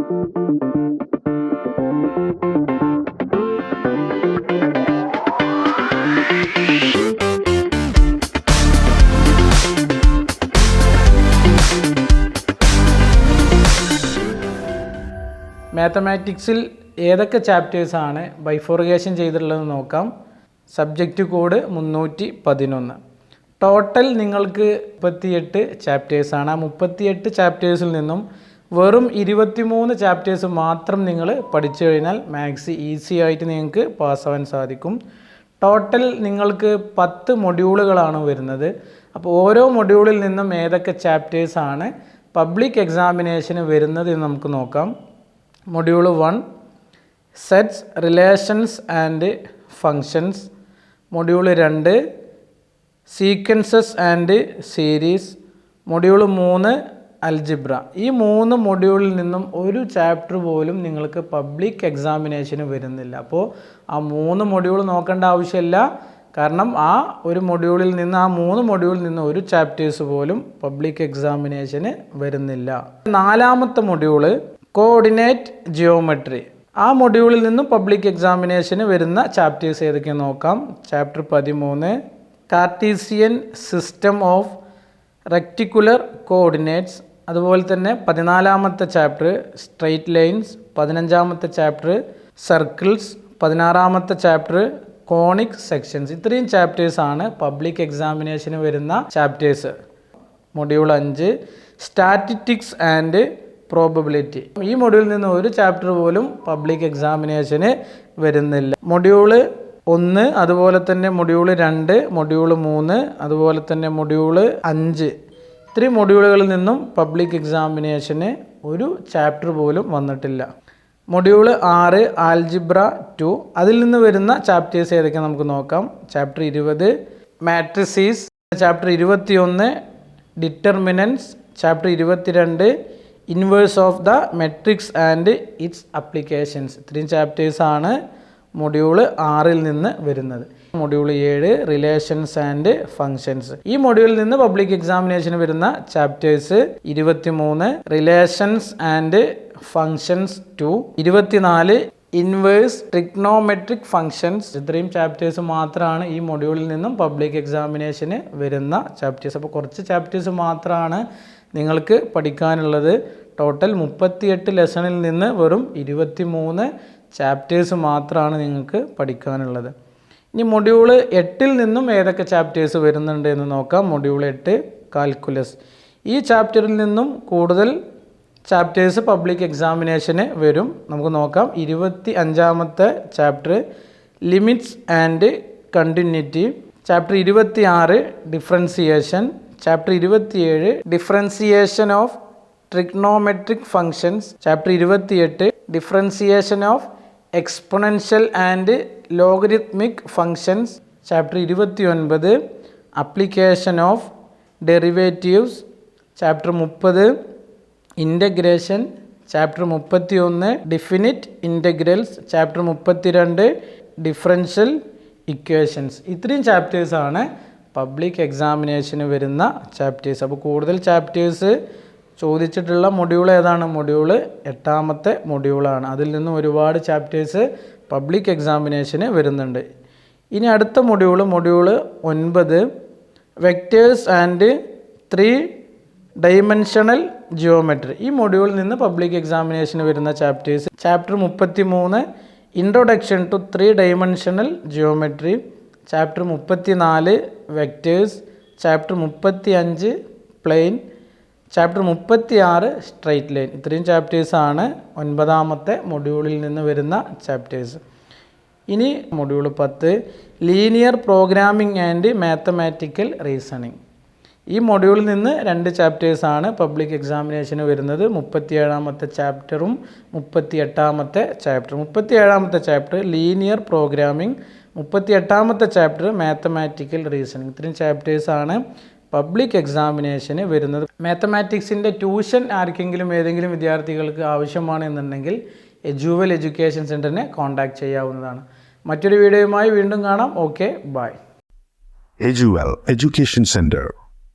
മാത്തമാറ്റിക്സിൽ ഏതൊക്കെ ചാപ്റ്റേഴ്സാണ് ബൈഫോറിഗേഷൻ ചെയ്തിട്ടുള്ളതെന്ന് നോക്കാം. Subject code 311. Total നിങ്ങൾക്ക് 38 ചാപ്റ്റേഴ്സാണ്. ആ 38 ചാപ്റ്റേഴ്സിൽ നിന്നും വെറും 23 ചാപ്റ്റേഴ്സ് മാത്രം നിങ്ങൾ പഠിച്ചു കഴിഞ്ഞാൽ മാത്സ് ഈസി ആയിട്ട് നിങ്ങൾക്ക് പാസ്സാവാൻ സാധിക്കും. ടോട്ടൽ നിങ്ങൾക്ക് 10 മൊഡ്യൂളുകളാണ് വരുന്നത്. അപ്പോൾ ഓരോ മൊഡ്യൂളിൽ നിന്നും ഏതൊക്കെ ചാപ്റ്റേഴ്സാണ് പബ്ലിക് എക്സാമിനേഷന് വരുന്നത് എന്ന് നമുക്ക് നോക്കാം. Module 1 sets, relations and functions. Module 2 sequences and series. Module 3 algebra. ഈ 3 മൊഡ്യൂളിൽ നിന്നും ഒരു ചാപ്റ്റർ പോലും നിങ്ങൾക്ക് പബ്ലിക് എക്സാമിനേഷന് വരുന്നില്ല. അപ്പോൾ ആ 3 മൊഡ്യൂൾ നോക്കേണ്ട ആവശ്യമില്ല. കാരണം ആ ഒരു മൊഡ്യൂളിൽ നിന്ന്, ആ 3 മൊഡ്യൂളിൽ നിന്ന് ഒരു ചാപ്റ്റേഴ്സ് പോലും പബ്ലിക് എക്സാമിനേഷന് വരുന്നില്ല. 4ാമത്തെ മൊഡ്യൂള് കോർഡിനേറ്റ് ജിയോമെട്രി. ആ മൊഡ്യൂളിൽ നിന്നും പബ്ലിക് എക്സാമിനേഷന് വരുന്ന ചാപ്റ്റേഴ്സ് ഏതൊക്കെയെന്ന് നോക്കാം. Chapter 13 Cartesian system of rectangular coordinates. അതുപോലെ തന്നെ 14ാമത്തെ ചാപ്റ്റർ സ്ട്രെയിറ്റ് ലൈൻസ്. 15ാമത്തെ ചാപ്റ്റർ സർക്കിൾസ്. 16ാമത്തെ ചാപ്റ്റർ കോണിക് സെക്ഷൻസ്. ഇത്രയും ചാപ്റ്റേഴ്സാണ് പബ്ലിക് എക്സാമിനേഷന് വരുന്ന chapters. Module 5 statistics and probability. ഈ മൊഡ്യൂളിൽ നിന്ന് ഒരു ചാപ്റ്റർ പോലും പബ്ലിക് എക്സാമിനേഷന് വരുന്നില്ല. മൊഡ്യൂൾ 1, അതുപോലെ തന്നെ മൊഡ്യൂൾ 2, മൊഡ്യൂൾ 3, അതുപോലെ തന്നെ മൊഡ്യൂൾ 5. ഇത്രയും മൊഡ്യൂളുകളിൽ നിന്നും പബ്ലിക് എക്സാമിനേഷന് ഒരു ചാപ്റ്റർ പോലും വന്നിട്ടില്ല. Module 6 algebra 2. അതിൽ നിന്ന് വരുന്ന ചാപ്റ്റേഴ്സ് ഏതൊക്കെ നമുക്ക് നോക്കാം. Chapter 20 matrices. Chapter 21 determinants. Chapter 22 inverse of the matrix and its applications. ഇത്രയും ചാപ്റ്റേഴ്സാണ് മൊഡ്യൂൾ 6ൽ നിന്ന് വരുന്നത്. Module 7 relations and functions. ഈ മൊഡ്യൂളിൽ നിന്ന് പബ്ലിക് എക്സാമിനേഷന് വരുന്ന chapters 23 relations and functions 2, 24 inverse trigonometric functions. ഇത്രയും ചാപ്റ്റേഴ്സ് മാത്രമാണ് ഈ മൊഡ്യൂളിൽ നിന്നും പബ്ലിക് എക്സാമിനേഷന് വരുന്ന ചാപ്റ്റേഴ്സ്. അപ്പോൾ കുറച്ച് ചാപ്റ്റേഴ്സ് മാത്രമാണ് നിങ്ങൾക്ക് പഠിക്കാനുള്ളത്. ടോട്ടൽ 38 ലെസണിൽ നിന്ന് വെറും 23 ചാപ്റ്റേഴ്സ് മാത്രമാണ് നിങ്ങൾക്ക് പഠിക്കാനുള്ളത്. ഇനി മൊഡ്യൂൾ 8ൽ നിന്നും ഏതൊക്കെ ചാപ്റ്റേഴ്സ് വരുന്നുണ്ട് എന്ന് നോക്കാം. Module 8 calculus. ഈ ചാപ്റ്ററിൽ നിന്നും കൂടുതൽ ചാപ്റ്റേഴ്സ് പബ്ലിക് എക്സാമിനേഷന് വരും. നമുക്ക് നോക്കാം. 25ാമത്തെ chapter limits and continuity. Chapter 26 differentiation. Chapter 27 differentiation of trigonometric functions. Chapter 28 differentiation of exponential and logarithmic functions. Chapter 29 application of derivatives. Chapter 30 integration. Chapter 31 definite integrals. Chapter 32 differential equations. ഇത്രയും ചാപ്റ്റേഴ്സാണ് public എക്സാമിനേഷന് വരുന്ന chapters. അപ്പോൾ കൂടുതൽ chapters ചോദിച്ചിട്ടുള്ള module ഏതാണ്? Module 8ാമത്തെ മൊഡ്യൂളാണ്. അതിൽ നിന്നും ഒരുപാട് ചാപ്റ്റേഴ്സ് പബ്ലിക് എക്സാമിനേഷന് വരുന്നുണ്ട്. ഇനി അടുത്ത module 9 vectors and 3 dimensional geometry. ഈ മൊഡ്യൂളിൽ നിന്ന് പബ്ലിക് എക്സാമിനേഷന് വരുന്ന chapters chapter 33 introduction to 3 dimensional geometry. Chapter 34 vectors. Chapter 35 plane. Chapter 36 straight line. ഇത്രയും ചാപ്റ്റേഴ്സാണ് 9ാമത്തെ മൊഡ്യൂളിൽ നിന്ന് വരുന്ന ചാപ്റ്റേഴ്സ്. ഇനി module 10 linear programming and mathematical reasoning. ഈ മൊഡ്യൂളിൽ നിന്ന് 2 ചാപ്റ്റേഴ്സാണ് പബ്ലിക് എക്സാമിനേഷന് വരുന്നത്. 37ാമത്തെ ചാപ്റ്ററും 38ാമത്തെ ചാപ്റ്ററും. 37ാമത്തെ ചാപ്റ്റർ ലീനിയർ പ്രോഗ്രാമിംഗ്, 38ാമത്തെ ചാപ്റ്റർ മാത്തമാറ്റിക്കൽ റീസണിങ്. ഇത്രയും ചാപ്റ്റേഴ്സാണ് പബ്ലിക് എക്സാമിനേഷന് വരുന്നത്. മാത്തമാറ്റിക്സിൻ്റെ ട്യൂഷൻ ആർക്കെങ്കിലും ഏതെങ്കിലും വിദ്യാർത്ഥികൾക്ക് ആവശ്യമാണ് എന്നുണ്ടെങ്കിൽ എജുവൽ എഡ്യൂക്കേഷൻ സെൻറ്ററിനെ കോൺടാക്റ്റ് ചെയ്യാവുന്നതാണ്. മറ്റൊരു വീഡിയോയുമായി വീണ്ടും കാണാം. Okay, bye. എജുവൽ എഡ്യൂക്കേഷൻ സെൻറ്റർ.